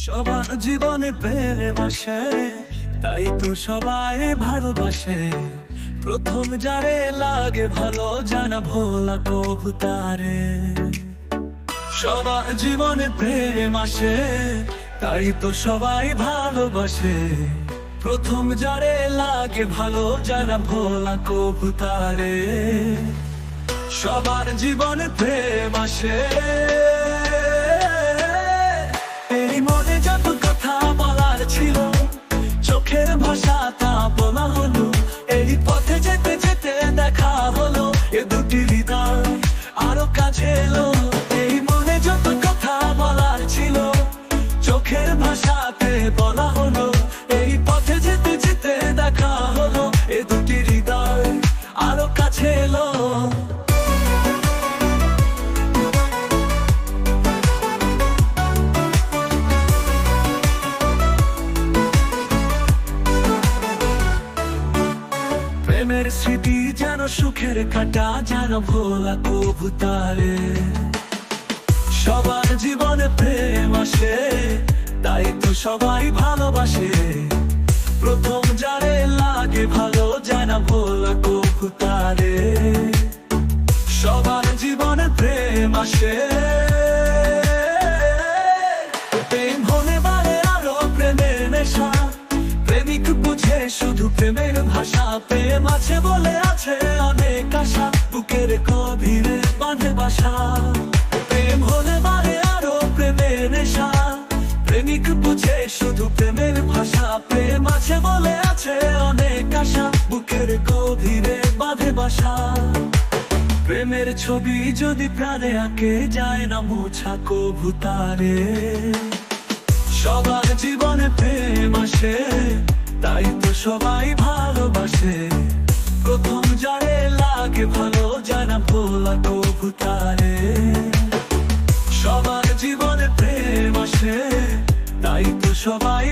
সবার জীবনে প্রেম আসে, তাই তো সবাই ভালোবাসে। প্রথম যারে লাগে ভালো, জানা ভোলা কবু তারে। সবার জীবনে প্রেম আসে, তাই তো সবাই ভালোবাসে। প্রথম যারে লাগে ভালো, জানা ভোলা কবু তারে। সবার জীবনে প্রেম আসে। এই মনে যত কথা বলার ছিল, চোখের ভাষা তা বলা হলো। এই পথে যেতে যেতে দেখা হলো, এ দুটি হৃদয় আরো কাছে এলো। এই মনে যত কথা বলার ছিল, চোখের ভাষাতে বলা হলো। এই পথে যেতে যেতে দেখা হলো, এ দুটি হৃদয় আরো কাছে এলো। প্রেমের স্মৃতি যেন সুখের কাঁটা, যেন ভোলা কবু তারে। সবার জীবনে প্রেম আসে, তাই তো সবাই ভালোবাসে। প্রথম যারে লাগে ভালো, যেন ভোলা কবু তারে। সবার জীবনে প্রেম আসে। প্রেম হলে বারে আরো প্রেমের নেশা, প্রেমিক বুঝে শুধু প্রেমের ভাষা। প্রেম আছে বলে আছে অনেক আশা, বুকের গভীরে বাঁধে বাসা। প্রেম হলে বারে আরো প্রেমের নেশা, প্রেমিক বুঝে শুধু প্রেমের ভাষা। প্রেম আছে বলে আছে অনেক আশা, বুকের গভীরে বাঁধে বাসা। প্রেমের ছবি যদি প্রাণে আঁকে, যায় না মোছা কবু তারে। সবার জীবনে প্রেম আসে, তাই তো সবাই ভালোবাসে। প্রথম যারে লাগে ভালো, জানা ভোলা কবু তারে। সবার জীবনে প্রেম আসে, তাই তো সবাই